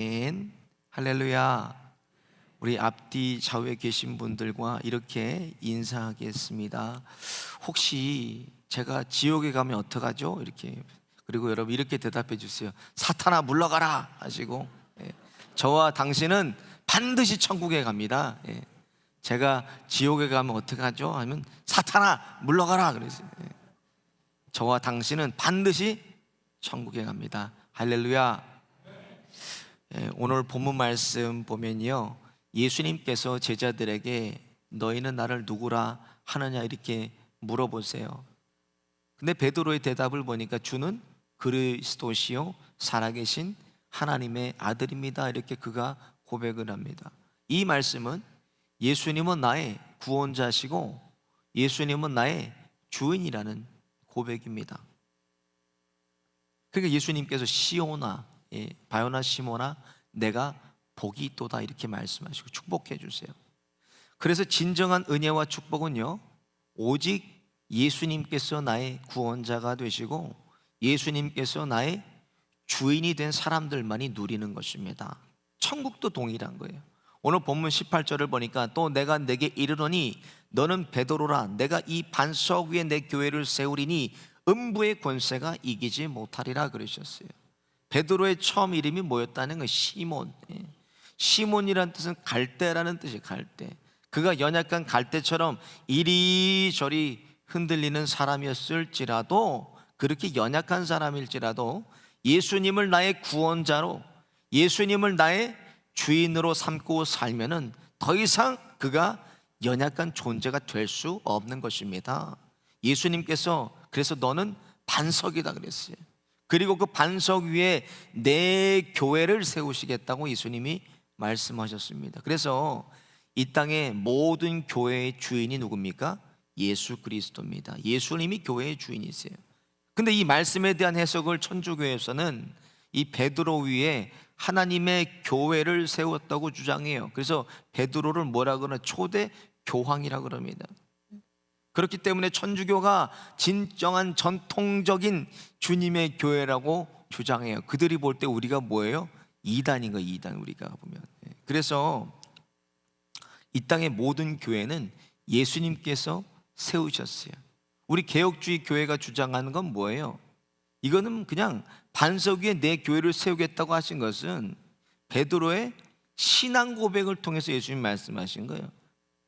아멘. 할렐루야. 우리 앞뒤 좌우에 계신 분들과 이렇게 인사하겠습니다. 혹시 제가 지옥에 가면 어떡하죠? 이렇게. 그리고 여러분 이렇게 대답해 주세요. 사탄아 물러가라 하시고, 저와 당신은 반드시 천국에 갑니다. 제가 지옥에 가면 어떡하죠? 하면 사탄아 물러가라 그랬어요. 저와 당신은 반드시 천국에 갑니다. 할렐루야. 오늘 본문 말씀 보면요, 예수님께서 제자들에게 너희는 나를 누구라 하느냐 이렇게 물어보세요. 근데 베드로의 대답을 보니까 주는 그리스도시요 살아계신 하나님의 아들입니다 이렇게 그가 고백을 합니다. 이 말씀은 예수님은 나의 구원자시고 예수님은 나의 주인이라는 고백입니다. 그러니까 예수님께서 시오나, 바요나 시모나 내가 복이 있도다 이렇게 말씀하시고 축복해 주세요. 그래서 진정한 은혜와 축복은요, 오직 예수님께서 나의 구원자가 되시고 예수님께서 나의 주인이 된 사람들만이 누리는 것입니다. 천국도 동일한 거예요. 오늘 본문 18절을 보니까 또 내가 내게 이르노니 너는 베드로라 내가 이 반석 위에 내 교회를 세우리니 음부의 권세가 이기지 못하리라 그러셨어요. 베드로의 처음 이름이 뭐였다는 건 시몬. 시몬이라는 뜻은 갈대라는 뜻이에요. 갈대. 그가 연약한 갈대처럼 이리저리 흔들리는 사람이었을지라도, 그렇게 연약한 사람일지라도 예수님을 나의 구원자로, 예수님을 나의 주인으로 삼고 살면은 더 이상 그가 연약한 존재가 될 수 없는 것입니다. 예수님께서 그래서 너는 반석이다 그랬어요. 그리고 그 반석 위에 내 교회를 세우시겠다고 예수님이 말씀하셨습니다. 그래서 이 땅의 모든 교회의 주인이 누굽니까? 예수 그리스도입니다. 예수님이 교회의 주인이세요. 근데 이 말씀에 대한 해석을 천주교에서는 이 베드로 위에 하나님의 교회를 세웠다고 주장해요. 그래서 베드로를 뭐라 그러나 초대 교황이라 그럽니다. 그렇기 때문에 천주교가 진정한 전통적인 주님의 교회라고 주장해요. 그들이 볼 때 우리가 뭐예요? 이단인 거예요. 이단. 우리가 보면. 그래서 이 땅의 모든 교회는 예수님께서 세우셨어요. 우리 개혁주의 교회가 주장하는 건 뭐예요? 이거는 그냥 반석 위에 내 교회를 세우겠다고 하신 것은 베드로의 신앙 고백을 통해서 예수님 말씀하신 거예요.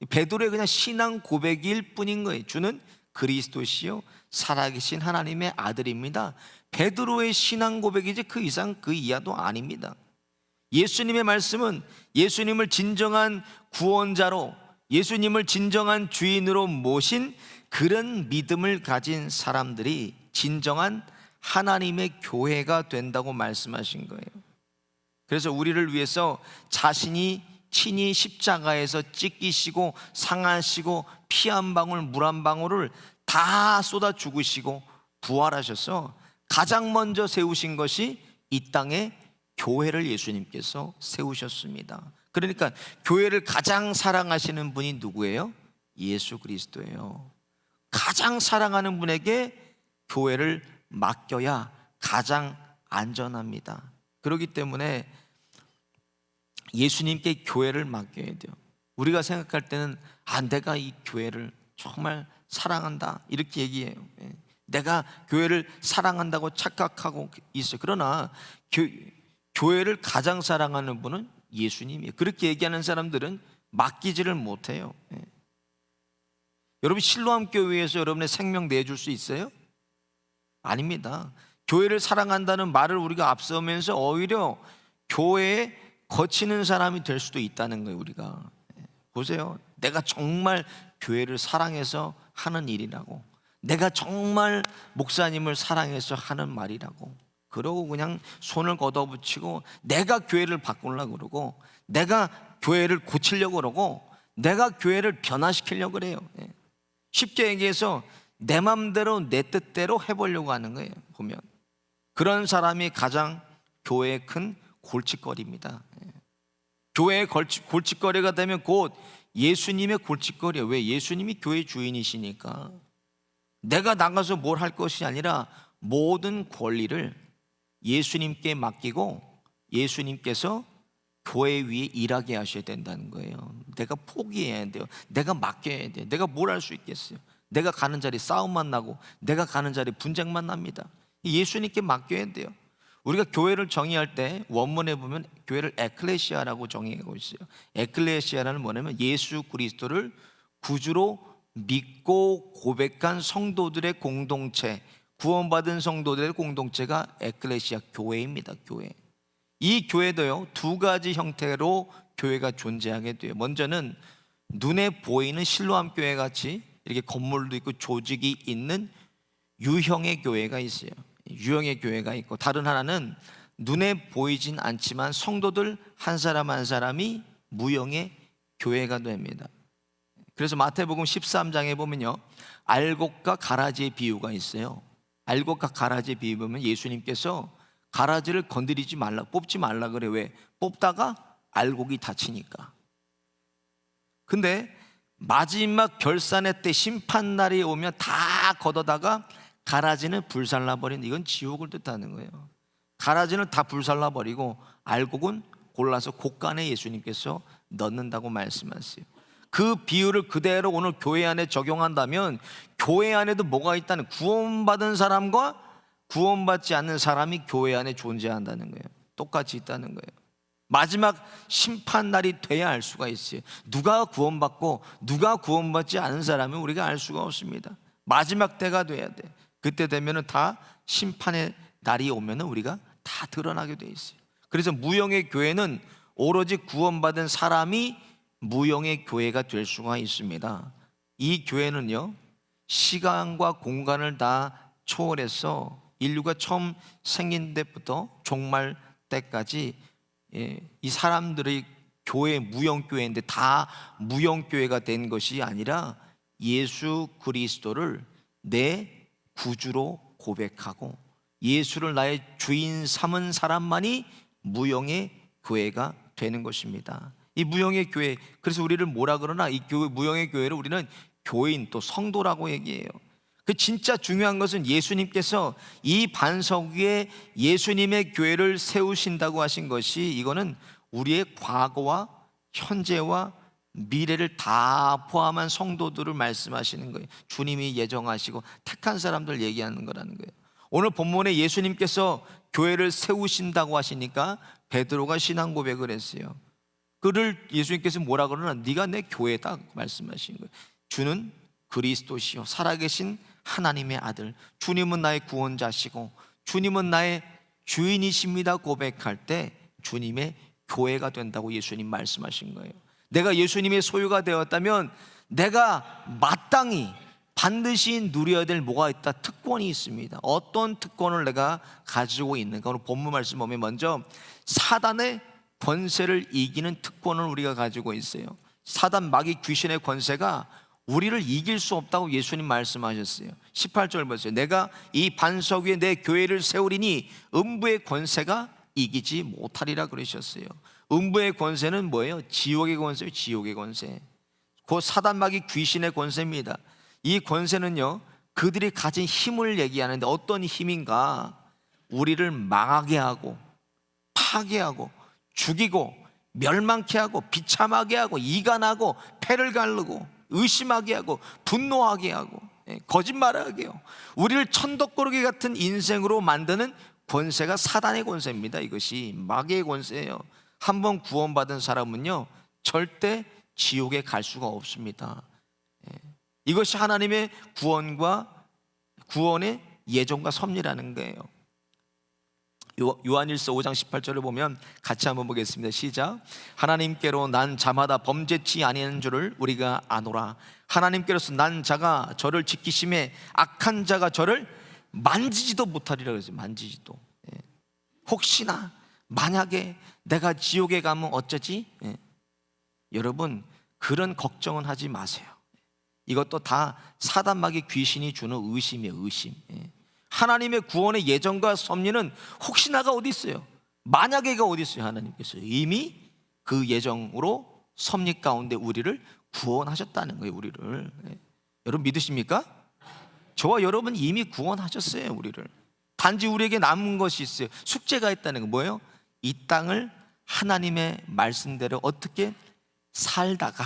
베드로의 그냥 신앙 고백일 뿐인 거예요. 주는 그리스도시요 살아계신 하나님의 아들입니다. 베드로의 신앙 고백이지 그 이상 그 이하도 아닙니다. 예수님의 말씀은 예수님을 진정한 구원자로, 예수님을 진정한 주인으로 모신 그런 믿음을 가진 사람들이 진정한 하나님의 교회가 된다고 말씀하신 거예요. 그래서 우리를 위해서 자신이 친히 십자가에서 찢기시고 상하시고 피 한 방울 물 한 방울을 다 쏟아 죽으시고 부활하셔서 가장 먼저 세우신 것이 이 땅에 교회를 예수님께서 세우셨습니다. 그러니까 교회를 가장 사랑하시는 분이 누구예요? 예수 그리스도예요. 가장 사랑하는 분에게 교회를 맡겨야 가장 안전합니다. 그렇기 때문에 예수님께 교회를 맡겨야 돼요. 우리가 생각할 때는 내가 이 교회를 정말 사랑한다 이렇게 얘기해요. 내가 교회를 사랑한다고 착각하고 있어요. 그러나 교회를 가장 사랑하는 분은 예수님이에요. 그렇게 얘기하는 사람들은 맡기지를 못해요. 여러분 실로암 교회에서 여러분의 생명 내줄 수 있어요? 아닙니다. 교회를 사랑한다는 말을 우리가 앞서면서 오히려 교회에 거치는 사람이 될 수도 있다는 거예요. 우리가 보세요. 내가 정말 교회를 사랑해서 하는 일이라고, 내가 정말 목사님을 사랑해서 하는 말이라고 그러고 그냥 손을 걷어붙이고 내가 교회를 바꾸려고 그러고 내가 교회를 고치려고 그러고 내가 교회를 변화시키려고 그래요. 쉽게 얘기해서 내 맘대로 내 뜻대로 해보려고 하는 거예요. 보면 그런 사람이 가장 교회의 큰 골칫거리입니다. 교회의 골칫거리가 되면 곧 예수님의 골칫거리예요. 왜? 예수님이 교회 주인이시니까. 내가 나가서 뭘 할 것이 아니라 모든 권리를 예수님께 맡기고 예수님께서 교회 위에 일하게 하셔야 된다는 거예요. 내가 포기해야 돼요. 내가 맡겨야 돼요. 내가 뭘 할 수 있겠어요? 내가 가는 자리 싸움만 나고 내가 가는 자리 분쟁만 납니다. 예수님께 맡겨야 돼요. 우리가 교회를 정의할 때 원문에 보면 교회를 에클레시아라고 정의하고 있어요. 에클레시아라는 뭐냐면 예수 그리스도를 구주로 믿고 고백한 성도들의 공동체, 구원받은 성도들의 공동체가 에클레시아 교회입니다. 교회. 이 교회도요, 두 가지 형태로 교회가 존재하게 돼요. 먼저는 눈에 보이는 실로암 교회 같이 이렇게 건물도 있고 조직이 있는 유형의 교회가 있어요. 유형의 교회가 있고, 다른 하나는 눈에 보이진 않지만 성도들 한 사람 한 사람이 무형의 교회가 됩니다. 그래서 마태복음 13장에 보면요, 알곡과 가라지의 비유가 있어요. 알곡과 가라지의 비유 보면 예수님께서 가라지를 건드리지 말라, 뽑지 말라 그래. 왜? 뽑다가 알곡이 다치니까. 근데 마지막 결산의 때 심판날이 오면 다 걷어다가 가라지는 불살라버린, 이건 지옥을 뜻하는 거예요. 가라지는 다 불살라버리고 알곡은 골라서 곳간에 예수님께서 넣는다고 말씀하세요. 그 비유를 그대로 오늘 교회 안에 적용한다면 교회 안에도 뭐가 있다는, 구원받은 사람과 구원받지 않는 사람이 교회 안에 존재한다는 거예요. 똑같이 있다는 거예요. 마지막 심판날이 돼야 알 수가 있어요. 누가 구원받고 누가 구원받지 않은 사람은 우리가 알 수가 없습니다. 마지막 때가 돼야 돼. 그때 되면은 다 심판의 날이 오면은 우리가 다 드러나게 돼 있어요. 그래서 무형의 교회는 오로지 구원받은 사람이 무형의 교회가 될 수가 있습니다. 이 교회는요, 시간과 공간을 다 초월해서 인류가 처음 생긴 때부터 종말 때까지 이 사람들의 교회, 무형교회인데 다 무형교회가 된 것이 아니라 예수 그리스도를 내 구주로 고백하고 예수를 나의 주인 삼은 사람만이 무형의 교회가 되는 것입니다. 이 무형의 교회, 그래서 우리를 뭐라 그러나, 이 교회, 무형의 교회를 우리는 교인, 또 성도라고 얘기해요. 그 진짜 중요한 것은 예수님께서 이 반석 위에 예수님의 교회를 세우신다고 하신 것이, 이거는 우리의 과거와 현재와 미래를 다 포함한 성도들을 말씀하시는 거예요. 주님이 예정하시고 택한 사람들 얘기하는 거라는 거예요. 오늘 본문에 예수님께서 교회를 세우신다고 하시니까 베드로가 신앙 고백을 했어요. 그를 예수님께서 뭐라 그러나, 네가 내 교회다 말씀하신 거예요. 주는 그리스도시요 살아계신 하나님의 아들, 주님은 나의 구원자시고 주님은 나의 주인이십니다 고백할 때 주님의 교회가 된다고 예수님 말씀하신 거예요. 내가 예수님의 소유가 되었다면 내가 마땅히 반드시 누려야 될 뭐가 있다? 특권이 있습니다. 어떤 특권을 내가 가지고 있는가? 오늘 본문 말씀 보면 먼저 사단의 권세를 이기는 특권을 우리가 가지고 있어요. 사단, 마귀, 귀신의 권세가 우리를 이길 수 없다고 예수님 말씀하셨어요. 18절 보세요. 내가 이 반석 위에 내 교회를 세우리니 음부의 권세가 이기지 못하리라 그러셨어요. 음부의 권세는 뭐예요? 지옥의 권세예요. 지옥의 권세. 그 사단, 마귀, 귀신의 권세입니다. 이 권세는요, 그들이 가진 힘을 얘기하는데 어떤 힘인가? 우리를 망하게 하고 파괴하고 죽이고 멸망케 하고 비참하게 하고 이간하고 패를 가르고 의심하게 하고 분노하게 하고 거짓말하게 하고 우리를 천덕꾸러기 같은 인생으로 만드는 권세가 사단의 권세입니다. 이것이 마귀의 권세예요. 한번 구원받은 사람은요 절대 지옥에 갈 수가 없습니다. 이것이 하나님의 구원의 예정과 섭리라는 거예요. 요한일서 5장 18절을 보면 같이 한번 보겠습니다. 시작. 하나님께로 난 자마다 범죄치 아니하는 줄을 우리가 아노라. 하나님께로서 난 자가 저를 지키심에 악한 자가 저를 만지지도 못하리라 그랬어요. 만지지도. 혹시나 만약에 내가 지옥에 가면 어쩌지? 여러분 그런 걱정은 하지 마세요. 이것도 다 사단, 마귀, 귀신이 주는 의심이에요. 의심. 하나님의 구원의 예정과 섭리는 혹시나가 어디 있어요? 만약에가 어디 있어요? 하나님께서 이미 그 예정으로 섭리 가운데 우리를 구원하셨다는 거예요. 우리를. 여러분 믿으십니까? 저와 여러분 이미 구원하셨어요. 우리를. 단지 우리에게 남은 것이 있어요. 숙제가 있다는 거 뭐예요? 이 땅을 하나님의 말씀대로 어떻게 살다가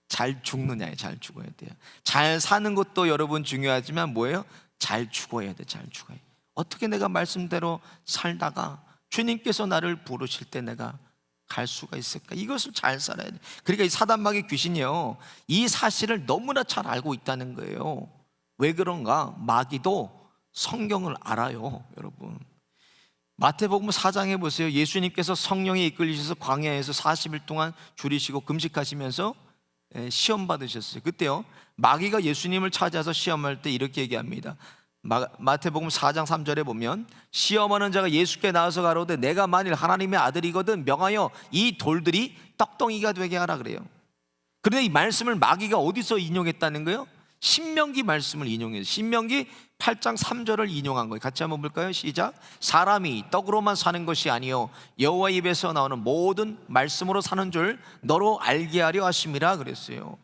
잘 죽느냐에 잘 죽어야 돼요. 잘 사는 것도 여러분 중요하지만 뭐예요? 잘 죽어야 돼. 잘 죽어야 돼. 어떻게 내가 말씀대로 살다가 주님께서 나를 부르실 때 내가 갈 수가 있을까? 이것을 잘 살아야 돼. 그러니까 이 사단마귀 귀신이요, 이 사실을 너무나 잘 알고 있다는 거예요. 왜 그런가? 마귀도 성경을 알아요, 여러분. 마태복음 4장에 보세요. 예수님께서 성령에 이끌리셔서 광야에서 40일 동안 줄이시고 금식하시면서 시험 받으셨어요. 그때요, 마귀가 예수님을 찾아서 시험할 때 이렇게 얘기합니다. 마태복음 4장 3절에 보면, 시험하는 자가 예수께 나와서 가로되 내가 만일 하나님의 아들이거든 명하여 이 돌들이 떡덩이가 되게 하라 그래요. 그런데 이 말씀을 마귀가 어디서 인용했다는 거예요? 신명기 말씀을 인용해서 신명기 8장 3절을 인용한 거예요. 같이 한번 볼까요? 시작. 사람이 떡으로만 사는 것이 아니요 여호와 입에서 나오는 모든 말씀으로 사는 줄 너로 알게 하려 하심이라 그랬어요.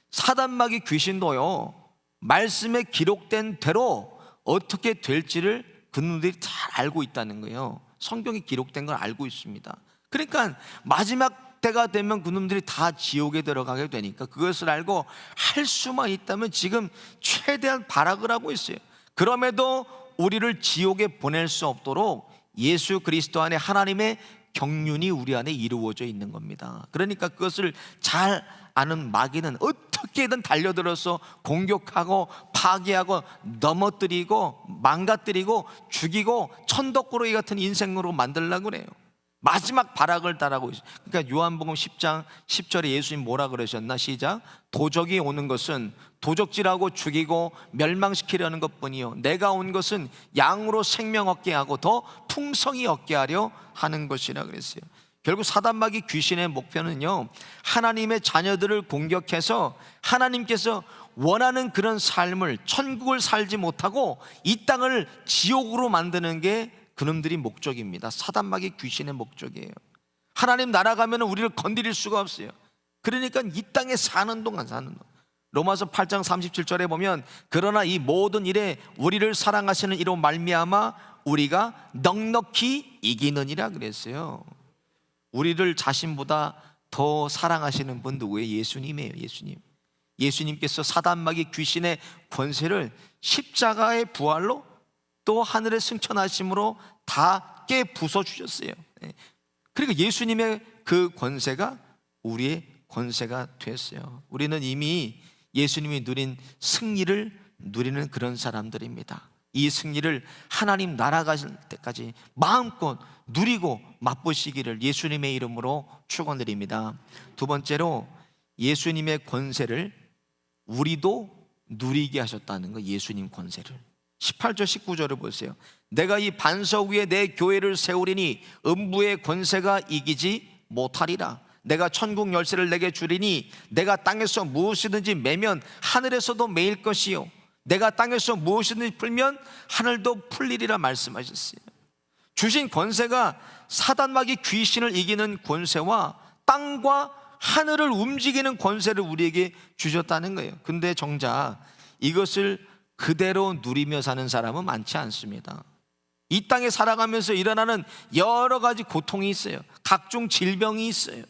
사단마귀 귀신도요, 말씀에 기록된 대로 어떻게 될지를 그분들이 잘 알고 있다는 거예요. 성경에 기록된 걸 알고 있습니다. 그러니까 마지막 때가 되면 그놈들이 다 지옥에 들어가게 되니까 그것을 알고 할 수만 있다면 지금 최대한 발악을 하고 있어요. 그럼에도 우리를 지옥에 보낼 수 없도록 예수 그리스도 안에 하나님의 경륜이 우리 안에 이루어져 있는 겁니다. 그러니까 그것을 잘 아는 마귀는 어떻게든 달려들어서 공격하고 파괴하고 넘어뜨리고 망가뜨리고 죽이고 천덕꾸러기 같은 인생으로 만들려고 그래요. 마지막 발악을 따라하고 있어요. 그러니까 요한복음 10장 10절에 예수님 뭐라 그러셨나? 시작. 도적이 오는 것은 도적질하고 죽이고 멸망시키려는 것뿐이요 내가 온 것은 양으로 생명 얻게 하고 더 풍성히 얻게 하려 하는 것이라 그랬어요. 결국 사단마귀 귀신의 목표는요, 하나님의 자녀들을 공격해서 하나님께서 원하는 그런 삶을, 천국을 살지 못하고 이 땅을 지옥으로 만드는 게 그놈들이 목적입니다. 사단마귀 귀신의 목적이에요. 하나님 나라 가면 우리를 건드릴 수가 없어요. 그러니까 이 땅에 사는 동안 로마서 8장 37절에 보면, 그러나 이 모든 일에 우리를 사랑하시는 이로 말미암아 우리가 넉넉히 이기느니라 그랬어요. 우리를 자신보다 더 사랑하시는 분 누구예요? 예수님이에요. 예수님께서 사단마귀 귀신의 권세를 십자가의 부활로 또 하늘에 승천하심으로 다 깨 부숴주셨어요. 그러니까 예수님의 그 권세가 우리의 권세가 됐어요. 우리는 이미 예수님이 누린 승리를 누리는 그런 사람들입니다. 이 승리를 하나님 나라 가실 때까지 마음껏 누리고 맛보시기를 예수님의 이름으로 축원드립니다. 두 번째로, 예수님의 권세를 우리도 누리게 하셨다는 거. 예수님 권세를 18절 19절을 보세요. 내가 이 반석 위에 내 교회를 세우리니 음부의 권세가 이기지 못하리라. 내가 천국 열쇠를 내게 주리니 내가 땅에서 무엇이든지 매면 하늘에서도 매일 것이요 내가 땅에서 무엇이든지 풀면 하늘도 풀리리라 말씀하셨어요. 주신 권세가 사단마귀 귀신을 이기는 권세와 땅과 하늘을 움직이는 권세를 우리에게 주셨다는 거예요. 근데 정작 이것을 그대로 누리며 사는 사람은 많지 않습니다. 이 땅에 살아가면서 일어나는 여러 가지 고통이 있어요. 각종 질병이 있어요.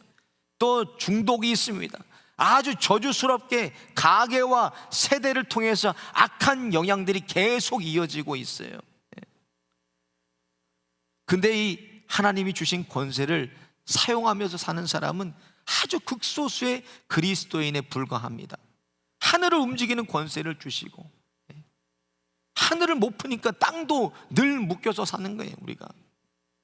또 중독이 있습니다. 아주 저주스럽게 가계와 세대를 통해서 악한 영향들이 계속 이어지고 있어요. 근데 이 하나님이 주신 권세를 사용하면서 사는 사람은 아주 극소수의 그리스도인에 불과합니다. 하늘을 움직이는 권세를 주시고, 하늘을 못 푸니까 땅도 늘 묶여서 사는 거예요. 우리가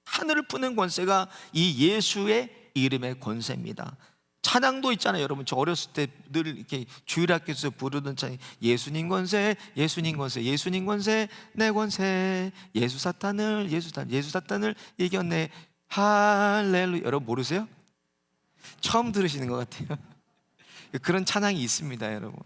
하늘을 푸는 권세가 이 예수의 이름의 권세입니다. 찬양도 있잖아요. 여러분, 저 어렸을 때 늘 이렇게 주일학교에서 부르던 찬양, 예수님 권세, 예수님 권세, 예수님 권세, 내 권세, 예수 사탄을 이겼네, 할렐루야. 여러분 모르세요? 처음 들으시는 것 같아요. 그런 찬양이 있습니다, 여러분.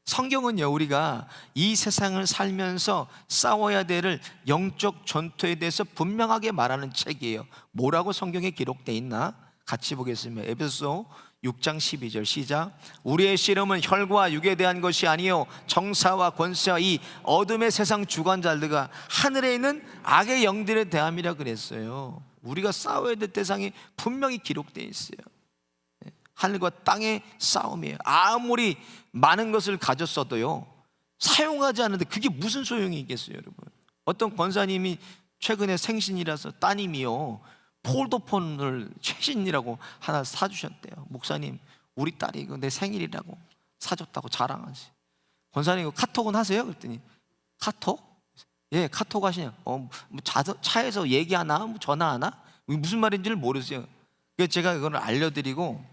성경은요, 우리가 이 세상을 살면서 싸워야 될 영적 전투에 대해서 분명하게 말하는 책이에요. 뭐라고 성경에 기록되어 있나? 같이 보겠습니다. 에베소 6장 12절 시작. 우리의 씨름은 혈과 육에 대한 것이 아니요 정사와 권세와 이 어둠의 세상 주관자들과 하늘에 있는 악의 영들에 대함이라 그랬어요. 우리가 싸워야 될 대상이 분명히 기록되어 있어요. 하늘과 땅의 싸움이에요. 아무리 많은 것을 가졌어도요, 사용하지 않는데 그게 무슨 소용이 있겠어요, 여러분. 어떤 권사님이 최근에 생신이라서 따님이요, 폴더폰을 최신이라고 하나 사주셨대요. 목사님, 우리 딸이 이거 내 생일이라고 사줬다고 자랑하지. 권사님 이거 카톡은 하세요? 그랬더니 카톡? 예, 카톡 하시냐? 차에서 얘기하나? 뭐 전화하나? 무슨 말인지를 모르세요. 그래서 제가 이걸 알려드리고,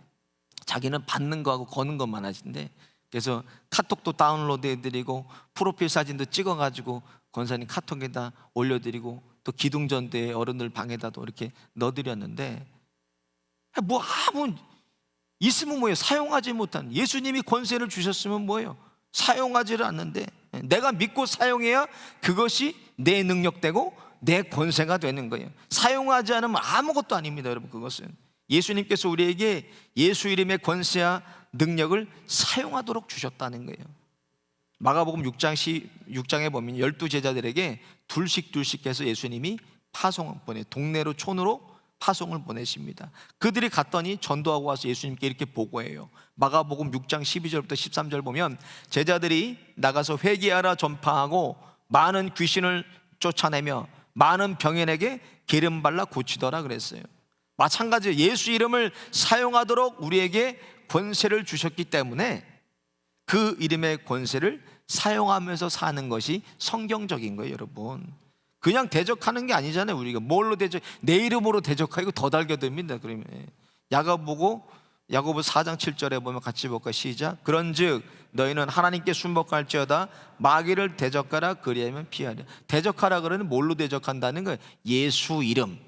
자기는 받는 거하고 거는 것만 하신대. 그래서 카톡도 다운로드 해드리고 프로필 사진도 찍어가지고 권사님 카톡에다 올려드리고 또 기둥전대 어른들 방에다도 이렇게 넣어드렸는데, 뭐 아무 있으면 뭐예요? 사용하지 못한, 예수님이 권세를 주셨으면 뭐예요? 사용하지를 않는데, 내가 믿고 사용해야 그것이 내 능력되고 내 권세가 되는 거예요. 사용하지 않으면 아무것도 아닙니다, 여러분. 그것은 예수님께서 우리에게 예수 이름의 권세와 능력을 사용하도록 주셨다는 거예요. 마가복음 6장에 보면 12제자들에게 둘씩 해서 예수님이 파송을 보내, 동네로 촌으로 파송을 보내십니다. 그들이 갔더니 전도하고 와서 예수님께 이렇게 보고해요. 마가복음 6장 12절부터 13절 보면, 제자들이 나가서 회개하라 전파하고 많은 귀신을 쫓아내며 많은 병인에게 기름 발라 고치더라 그랬어요. 마찬가지로 예수 이름을 사용하도록 우리에게 권세를 주셨기 때문에 그 이름의 권세를 사용하면서 사는 것이 성경적인 거예요, 여러분. 그냥 대적하는 게 아니잖아요. 우리가 뭘로 대적, 내 이름으로 대적하고 더 달겨듭니다. 그러면 야고보 4장 7절에 보면 같이 볼까? 시작. 그런즉 너희는 하나님께 순복할지어다 마귀를 대적하라 그리하면 피하려. 대적하라 그러는 뭘로 대적한다는 거예요? 예수 이름.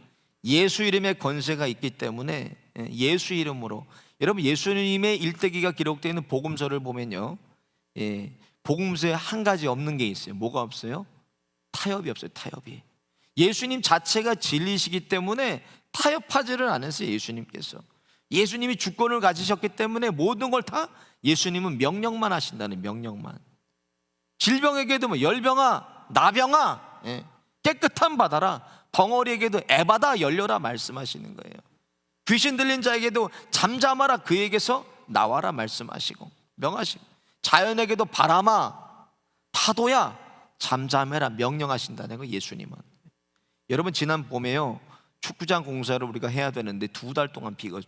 예수 이름의 권세가 있기 때문에 예수 이름으로. 여러분, 예수님의 일대기가 기록되어 있는 복음서를 보면요, 복음서에 한 가지 없는 게 있어요. 뭐가 없어요? 타협이 없어요. 타협이. 예수님 자체가 진리시기 때문에 타협하지를 않으세요. 예수님께서 예수님이 주권을 가지셨기 때문에 모든 걸 다 예수님은 명령만 하신다는, 명령만. 질병에게도 뭐 열병아 나병아 깨끗함 받아라, 덩어리에게도 애받아 열려라 말씀하시는 거예요. 귀신 들린 자에게도 잠잠하라, 그에게서 나와라 말씀하시고 명하시고, 자연에게도 바람아 파도야 잠잠해라 명령하신다는 거. 예수님은. 여러분, 지난 봄에요, 축구장 공사를 우리가 해야 되는데 2달 동안 비가 와서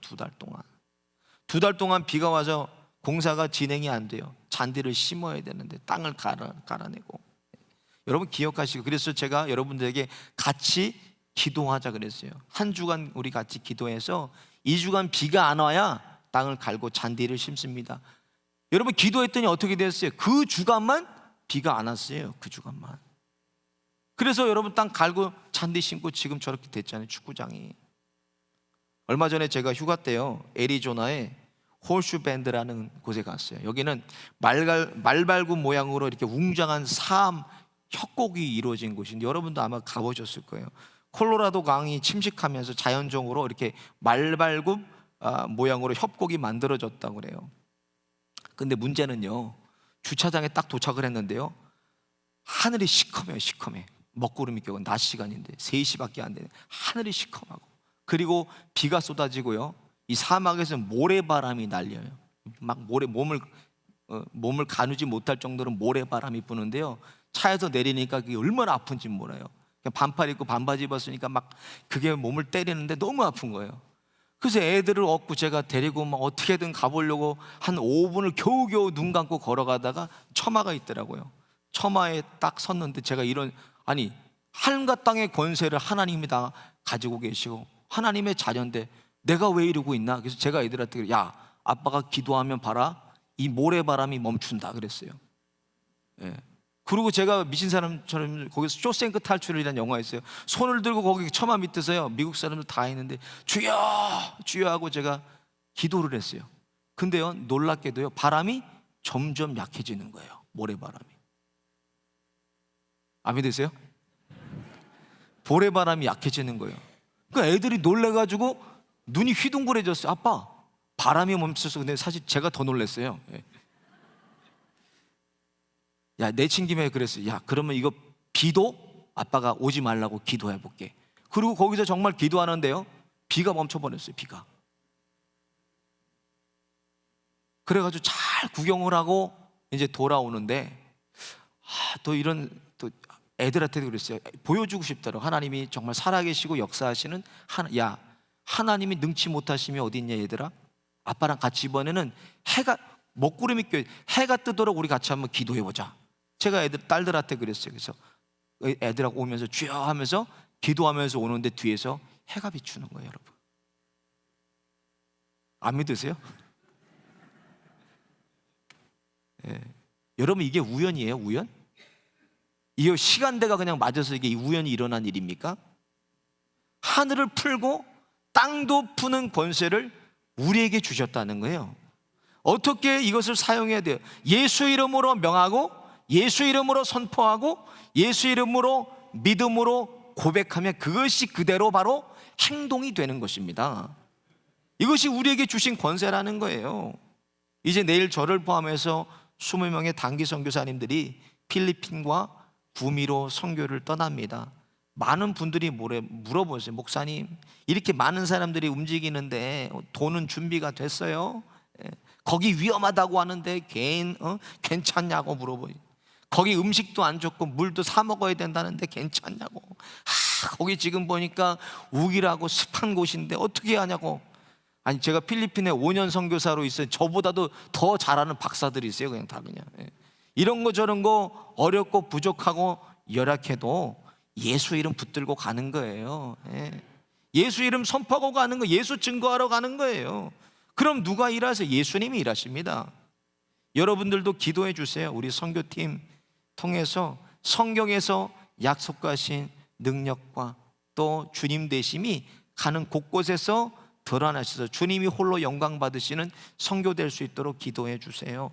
2달 동안 비가 와서 공사가 진행이 안 돼요. 잔디를 심어야 되는데 땅을 갈아내고. 여러분 기억하시고, 그래서 제가 여러분들에게 같이 기도하자 그랬어요. 한 주간 우리 같이 기도해서 2주간 비가 안 와야 땅을 갈고 잔디를 심습니다. 여러분 기도했더니 어떻게 됐어요? 그 주간만 비가 안 왔어요. 그 주간만. 그래서 여러분 땅 갈고 잔디 심고 지금 저렇게 됐잖아요, 축구장이. 얼마 전에 제가 휴가 때요, 애리조나에 홀슈 밴드라는 곳에 갔어요. 여기는 말발굽 모양으로 이렇게 웅장한 사암 협곡이 이루어진 곳인데, 여러분도 아마 가보셨을 거예요. 콜로라도 강이 침식하면서 자연적으로 이렇게 말발굽 모양으로 협곡이 만들어졌다고 그래요. 근데 문제는요, 주차장에 딱 도착을 했는데요, 하늘이 시커매요. 시커매. 먹구름이 껴고 낮 시간인데 3시밖에 안 되는 하늘이 시커하고, 그리고 비가 쏟아지고요, 이 사막에서 모래바람이 날려요. 막 몸을 가누지 못할 정도로 모래바람이 부는데요, 차에서 내리니까 그게 얼마나 아픈지 몰라요. 그냥 반팔 입고 반바지 입었으니까 막 그게 몸을 때리는데 너무 아픈 거예요. 그래서 애들을 얻고 제가 데리고 막 어떻게든 가보려고 한 5분을 겨우겨우 눈 감고 걸어가다가 처마가 있더라고요. 처마에 딱 섰는데 제가 아니 하늘과 땅의 권세를 하나님이 다 가지고 계시고 하나님의 자녀인데 내가 왜 이러고 있나? 그래서 제가 애들한테, 야, 아빠가 기도하면 봐라, 이 모래바람이 멈춘다 그랬어요. 그리고 제가 미친 사람처럼 거기서 쇼생크 탈출이라는 영화 있어요. 손을 들고 거기 처마 밑에서요, 미국 사람들 다 있는데 주여 주여 하고 제가 기도를 했어요. 근데요, 놀랍게도요, 바람이 점점 약해지는 거예요. 모래바람이. 아멘 되세요? 모래바람이 약해지는 거예요. 그러니까 애들이 놀래가지고 눈이 휘둥그레졌어요. 아빠, 바람이 멈췄어. 근데 사실 제가 더 놀랐어요. 야, 내친 김에 그랬어요. 야, 그러면 이거 비도 아빠가 오지 말라고 기도해 볼게. 그리고 거기서 정말 기도하는데요, 비가 멈춰버렸어요. 비가. 그래가지고 잘 구경을 하고 이제 돌아오는데, 또 이런, 또 애들한테도 그랬어요. 보여주고 싶더라고. 하나님이 정말 살아계시고 역사하시는 하나님이 능치 못하시면 어디 있냐 얘들아, 아빠랑 같이 이번에는 먹구름이 껴 해가 뜨도록 우리 같이 한번 기도해보자. 제가 딸들한테 그랬어요. 그래서 애들하고 오면서 주여 하면서 기도하면서 오는데 뒤에서 해가 비추는 거예요. 여러분, 안 믿으세요? 여러분, 이게 우연이에요? 우연? 이게 시간대가 그냥 맞아서 이게 우연히 일어난 일입니까? 하늘을 풀고 땅도 푸는 권세를 우리에게 주셨다는 거예요. 어떻게 이것을 사용해야 돼요? 예수 이름으로 명하고, 예수 이름으로 선포하고, 예수 이름으로 믿음으로 고백하면 그것이 그대로 바로 행동이 되는 것입니다. 이것이 우리에게 주신 권세라는 거예요. 이제 내일 저를 포함해서 20명의 단기 선교사님들이 필리핀과 구미로 선교를 떠납니다. 많은 분들이 물어보세요. 목사님, 이렇게 많은 사람들이 움직이는데 돈은 준비가 됐어요? 거기 위험하다고 하는데 괜찮냐고 물어보요. 거기 음식도 안 좋고 물도 사 먹어야 된다는데 괜찮냐고. 거기 지금 보니까 우기라고 습한 곳인데 어떻게 하냐고. 아니, 제가 필리핀에 5년 선교사로 있어요. 저보다도 더 잘하는 박사들이 있어요. 그냥 다 그냥. 이런 거 저런 거 어렵고 부족하고 열악해도 예수 이름 붙들고 가는 거예요. 예수 이름 선포하고 가는 거, 예수 증거하러 가는 거예요. 그럼 누가 일하세요? 예수님이 일하십니다. 여러분들도 기도해 주세요. 우리 선교팀 통해서 성경에서 약속하신 능력과 또 주님 되심이 가는 곳곳에서 드러나셔서 주님이 홀로 영광 받으시는 선교될 수 있도록 기도해 주세요.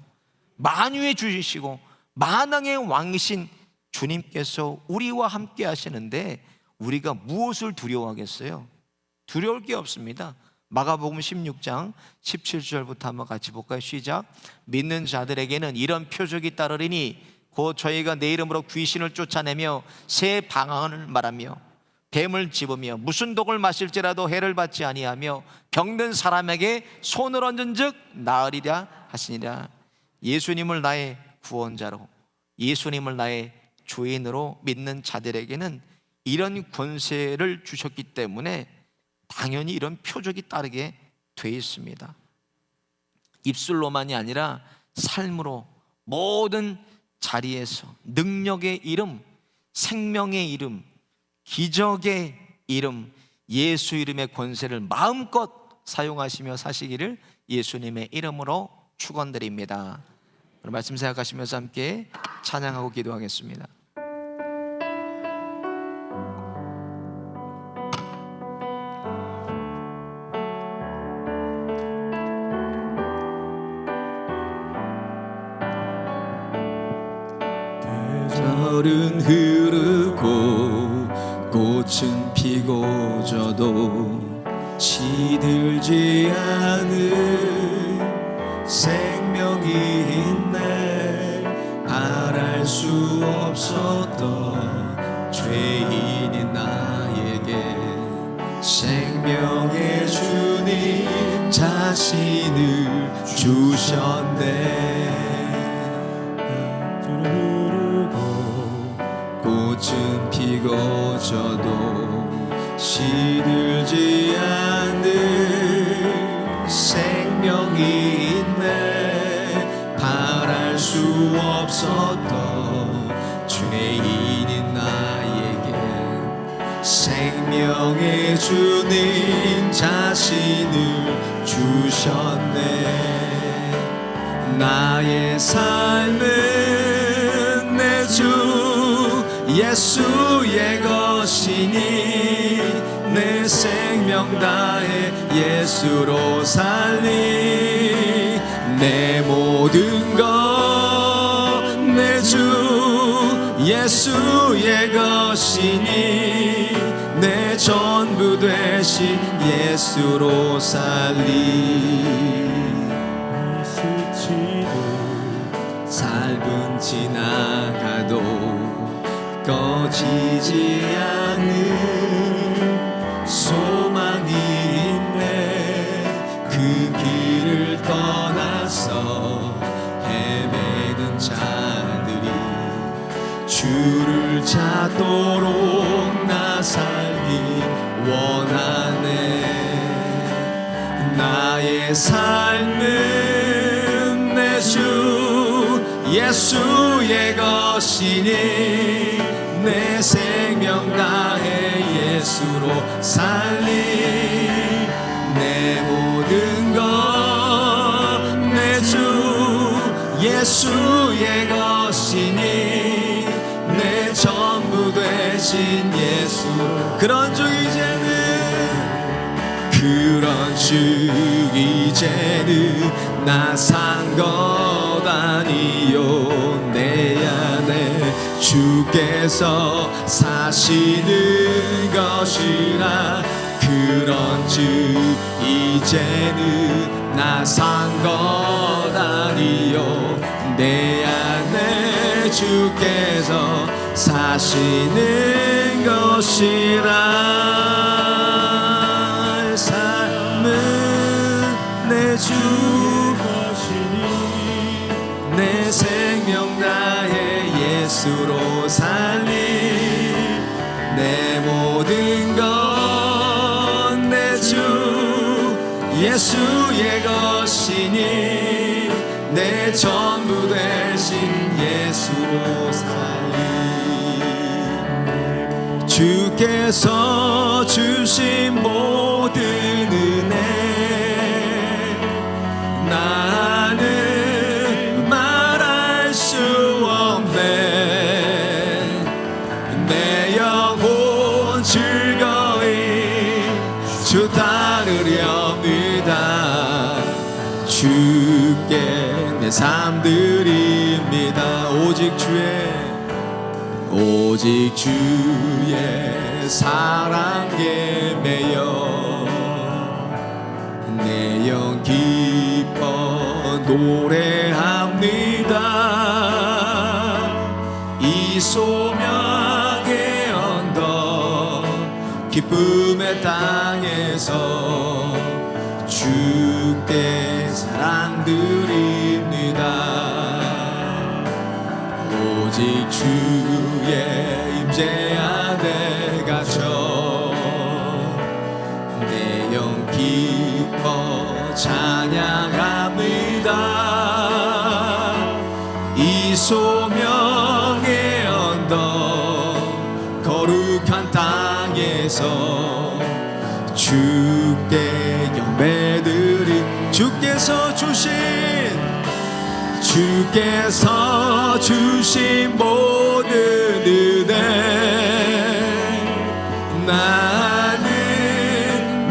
만유에 주시고 만왕의 왕이신 주님께서 우리와 함께 하시는데 우리가 무엇을 두려워하겠어요? 두려울 게 없습니다. 마가복음 16장 17절부터 한번 같이 볼까요? 시작. 믿는 자들에게는 이런 표적이 따르리니 곧 저희가 내 이름으로 귀신을 쫓아내며 새 방언을 말하며 뱀을 집으며 무슨 독을 마실지라도 해를 받지 아니하며 병든 사람에게 손을 얹은 즉 나으리라 하시니라. 예수님을 나의 구원자로, 예수님을 나의 주인으로 믿는 자들에게는 이런 권세를 주셨기 때문에 당연히 이런 표적이 따르게 돼 있습니다. 입술로만이 아니라 삶으로 모든 자리에서 능력의 이름, 생명의 이름, 기적의 이름, 예수 이름의 권세를 마음껏 사용하시며 사시기를 예수님의 이름으로 축원드립니다. 오늘 말씀 생각하시면서 함께 찬양하고 기도하겠습니다. 계절은 흐르고 꽃은 피고 져도 시들지 않을 생명이 있네. 말할 수 없었던 죄인인 나에게 생명의 주님 자신을 주셨네. 꽃은 피고 져도 시들지 않을 생명이 있네. 바랄 수 없었던 죄인인 나에게 생명의 주님 자신을 주셨네. 나의 삶은 내 주 예수의 것이니 내 생명 다해 예수로 살리. 내 모든 것 내 주 예수의 것이니 내 전부 되신 예수로 살리. 스치듯 삶은 지나가도 꺼지지 않는 길을 떠나서 헤매는 자들이 주를 찾도록 나 살기 원하네. 나의 삶은 내 주 예수의 것이니 내 생명 다해 예수로 살리. 내 모든 것 내 주 예수의 것이니 내 전부 되신 예수. 그런 주 이제는 나 산 것 아니요 내 안에 주께서 사시는 것이라. 그런 주 이제는 나 산 것 아니요 내 안에 주께서 사시는 것이라. 내 주 것이니 내 생명 다해 예수로 살리. 내 모든 것 내 주 예수의 것이니 내 전부 되신 예수로 살리. 주께서 주신 모든 은혜 나는 말할 수 없네. 내 영혼 즐거이 주 따르렵니다. 주께 내 삶 드립니다. 오직 주의 사랑에 매여 내 영 기뻐 노래합니다. 이 소명의 언덕 기쁨의 땅에서 주께 사랑 드립니다. 오직 주의 임재 안에 갇혀 내 영 기뻐 찬양합니다. 이 소명의 언덕 거룩한 땅에서 주께 경배드리. 주께서 주신 모든 은혜 나는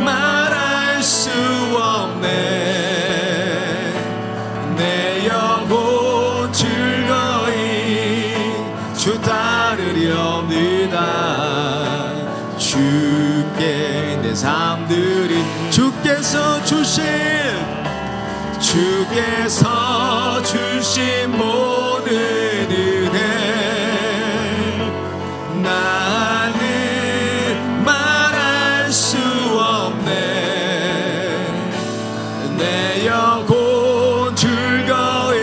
말할 수 없네. 내 영혼 즐거이 주 따르렵니다. 주께 내 삶 드리. 주께서 주신 모든 은혜 나는 말할 수 없네. 내 영혼 즐거이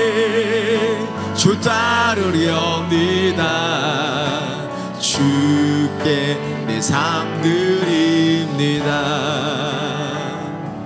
주 따르렵니다. 주께 내 삶 드립니다.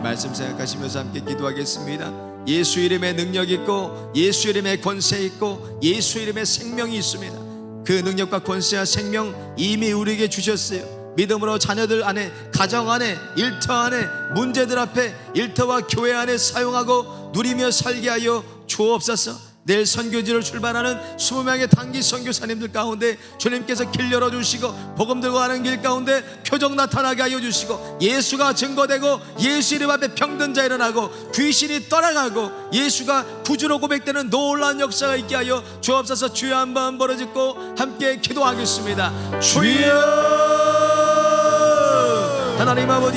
말씀 생각하시면서 함께 기도하겠습니다. 예수 이름에 능력 있고 예수 이름에 권세 있고 예수 이름에 생명이 있습니다. 그 능력과 권세와 생명 이미 우리에게 주셨어요. 믿음으로 자녀들 안에, 가정 안에, 일터 안에, 문제들 앞에, 일터와 교회 안에 사용하고 누리며 살게 하여 주옵소서. 내일 선교지로 출발하는 20명의 단기 선교사님들 가운데 주님께서 길 열어주시고 복음 들고 가는 길 가운데 표적 나타나게 하여 주시고 예수가 증거되고 예수 이름 앞에 병든 자 일어나고 귀신이 떠나가고 예수가 구주로 고백되는 놀라운 역사가 있게 하여 주옵소서. 주여 한번 벌어짓고 함께 기도하겠습니다. 주여. 하나님 아버지